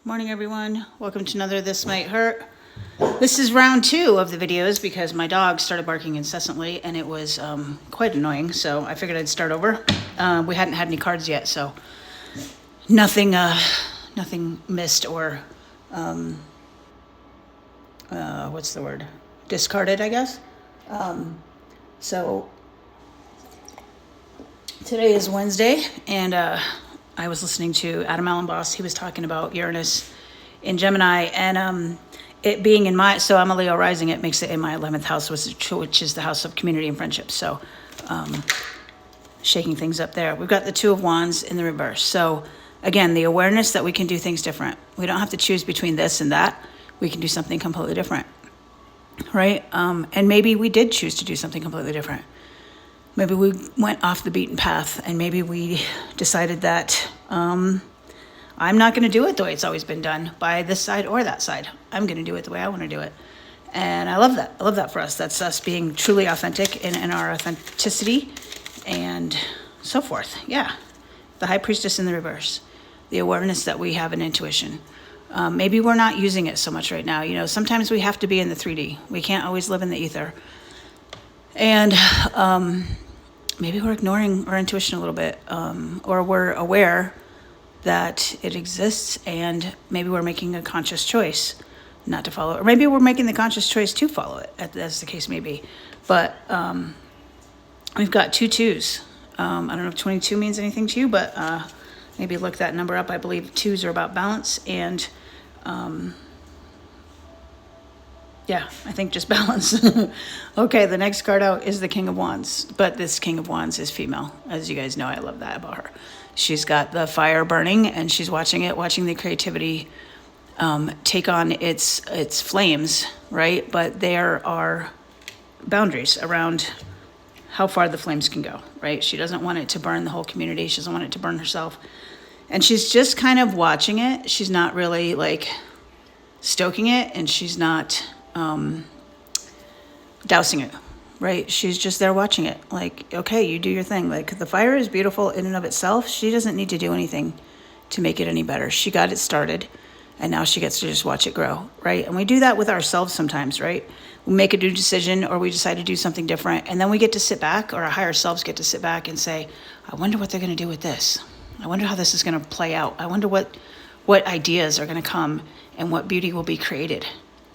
Morning, everyone. Welcome to another This Might Hurt. This is round 2 of the videos because my dog started barking incessantly and it was quite annoying. So I figured I'd start over. We hadn't had any cards yet, so nothing missed or what's the word? Discarded, I guess. So today is Wednesday, and I was listening to Adam Allen Boss. He was talking about Uranus in Gemini, and it being in my, so I'm a Leo rising, it makes it in my 11th house, which is the house of community and friendship. So shaking things up there. We've got the Two of Wands in the reverse. So again, the awareness that we can do things different. We don't have to choose between this and that. We can do something completely different, right? And maybe we did choose to do something completely different. Maybe we went off the beaten path, and maybe we decided that I'm not going to do it the way it's always been done by this side or that side. I'm going to do it the way I want to do it. And I love that. I love that for us. That's us being truly authentic in our authenticity and so forth. Yeah. The High Priestess in the reverse. The awareness that we have an intuition. Maybe we're not using it so much right now. You know, sometimes we have to be in the 3D. We can't always live in the ether. And maybe we're ignoring our intuition a little bit, or we're aware that it exists, and maybe we're making a conscious choice not to follow it. Or maybe we're making the conscious choice to follow it, as the case may be. But we've got 2 2s. I don't know if 22 means anything to you, but maybe look that number up. I believe 2s are about balance, and yeah, I think just balance. Okay, the next card out is the King of Wands. But this King of Wands is female. As you guys know, I love that about her. She's got the fire burning, and she's watching the creativity take on its flames, right? But there are boundaries around how far the flames can go, right? She doesn't want it to burn the whole community. She doesn't want it to burn herself. And she's just kind of watching it. She's not really like stoking it, and she's not dousing it, right? She's just there watching it. Like, okay, you do your thing. Like, the fire is beautiful in and of itself. She doesn't need to do anything to make it any better. She got it started, and now she gets to just watch it grow, right? And we do that with ourselves sometimes, right? We make a new decision, or we decide to do something different, and then we get to sit back, or our higher selves get to sit back and say, I wonder what they're going to do with this. I wonder how this is going to play out. I wonder what ideas are going to come and what beauty will be created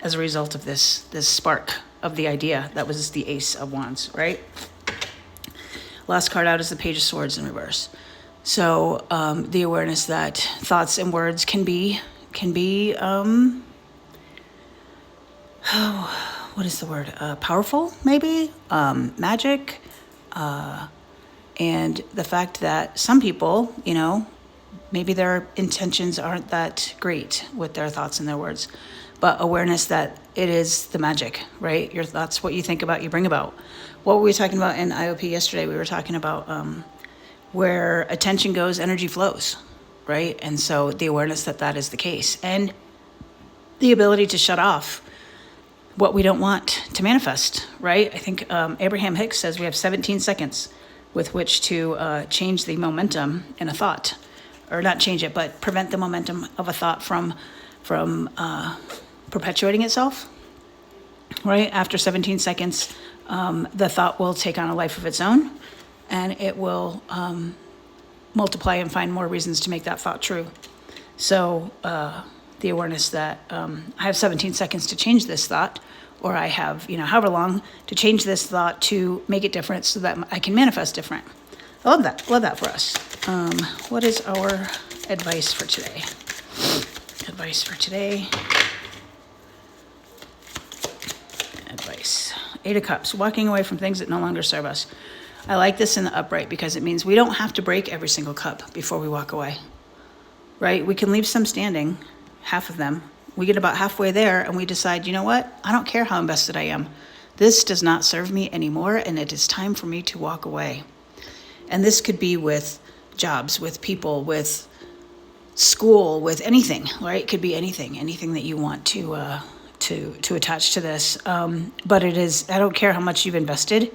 as a result of this spark of the idea that was the Ace of Wands, right? Last card out is the Page of Swords in reverse. So the awareness that thoughts and words can be what is the word? Powerful, maybe, magic, and the fact that some people, you know, maybe their intentions aren't that great with their thoughts and their words. But awareness that it is the magic, right? Your thoughts, what you think about, you bring about. What were we talking about in IOP yesterday? We were talking about where attention goes, energy flows, right? And so the awareness that that is the case. And the ability to shut off what we don't want to manifest, right? I think Abraham Hicks says we have 17 seconds with which to change the momentum in a thought. Or not change it, but prevent the momentum of a thought from perpetuating itself, right? After 17 seconds, the thought will take on a life of its own, and it will multiply and find more reasons to make that thought true. So the awareness that I have 17 seconds to change this thought, or I have, however long to change this thought to make it different so that I can manifest different. I love that. Love that for us. What is our advice for today? Advice for today. Advice. 8 of Cups. Walking away from things that no longer serve us. I like this in the upright because it means we don't have to break every single cup before we walk away. Right? We can leave some standing, half of them. We get about halfway there and we decide, you know what? I don't care how invested I am. This does not serve me anymore, and it is time for me to walk away. And this could be with jobs, with people, with school, with anything, right? It could be anything that you want to attach to this. But it is, I don't care how much you've invested.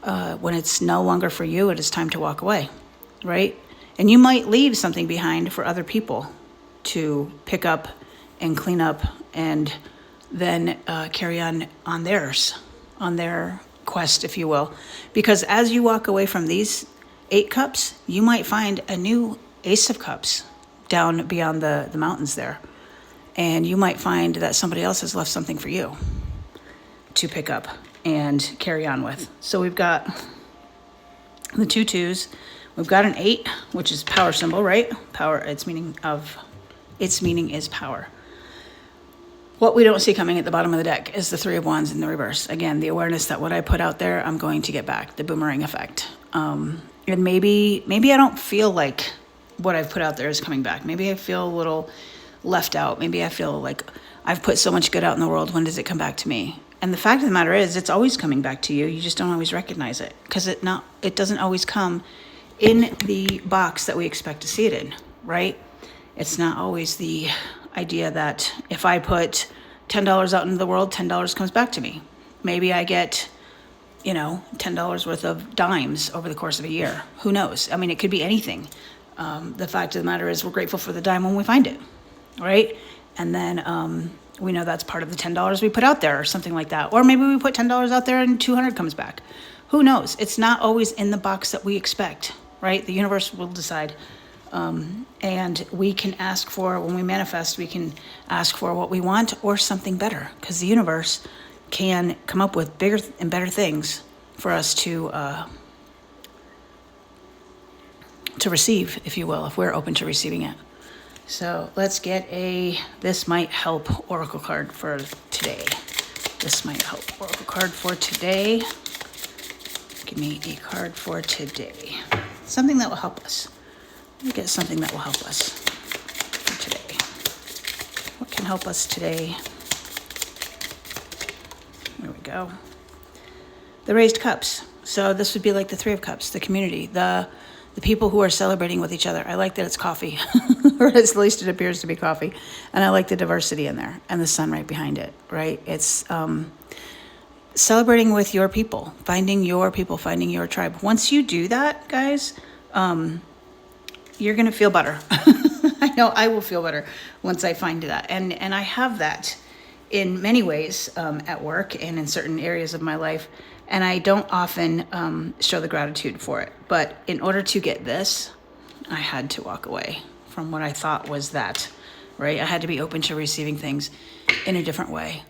When it's no longer for you, it is time to walk away, right? And you might leave something behind for other people, to pick up and clean up and then carry on their quest, if you will. Because as you walk away from these 8 cups, you might find a new Ace of Cups down beyond the mountains there. And you might find that somebody else has left something for you to pick up and carry on with. So we've got the 2 2s. We've got an 8, which is power symbol, right? Power, its meaning is power. What we don't see coming at the bottom of the deck is the 3 of Wands in the reverse. Again, the awareness that what I put out there, I'm going to get back, the boomerang effect. And maybe I don't feel like what I've put out there is coming back. Maybe I feel a little left out. Maybe I feel like I've put so much good out in the world. When does it come back to me? And the fact of the matter is, it's always coming back to you. You just don't always recognize it because it doesn't always come in the box that we expect to see it in, right? It's not always the idea that if I put $10 out into the world, $10 comes back to me. Maybe I get, $10 worth of dimes over the course of a year. Who knows? I mean, it could be anything. The fact of the matter is we're grateful for the dime when we find it, right? And then we know that's part of the $10 we put out there or something like that. Or maybe we put $10 out there and 200 comes back. Who knows? It's not always in the box that we expect, right? The universe will decide. And we can ask for, when we manifest, we can ask for what we want or something better, because the universe can come up with bigger and better things for us to receive, if you will, if we're open to receiving it. So let's get this might help oracle card for today. This might help oracle card for today. Give me a card for today. Something that will help us. Let me get something that will help us for today. What can help us today? There we go. The raised cups. So this would be like the 3 of Cups, the community, the people who are celebrating with each other. I like that it's coffee, or at least it appears to be coffee. And I like the diversity in there and the sun right behind it, right? It's celebrating with your people, finding your tribe. Once you do that, guys, you're going to feel better. I know I will feel better once I find that. And I have that in many ways at work and in certain areas of my life. And I don't often show the gratitude for it. But in order to get this, I had to walk away from what I thought was that, right? I had to be open to receiving things in a different way.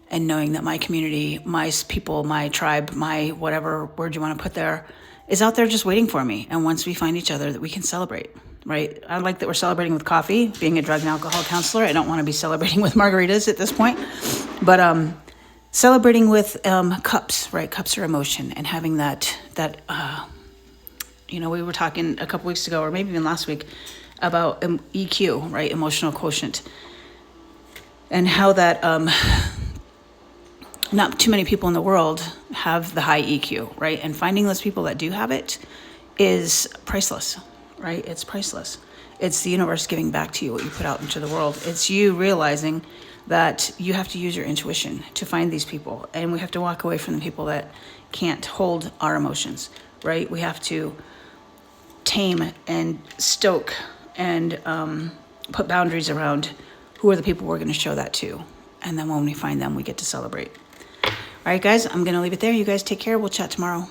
And knowing that my community, my people, my tribe, my whatever word you want to put there, is out there just waiting for me. And once we find each other, that we can celebrate, right? I like that we're celebrating with coffee. Being a drug and alcohol counselor, I don't want to be celebrating with margaritas at this point. But celebrating with cups, right? Cups are emotion. And having that we were talking a couple weeks ago, or maybe even last week, about EQ, right? Emotional quotient. And how that not too many people in the world have the high EQ, right? And finding those people that do have it is priceless, right? It's priceless. It's the universe giving back to you what you put out into the world. It's you realizing that you have to use your intuition to find these people. And we have to walk away from the people that can't hold our emotions, right? We have to tame and stoke and put boundaries around who are the people we're going to show that to. And then when we find them, we get to celebrate. All right, guys, I'm going to leave it there. You guys take care. We'll chat tomorrow.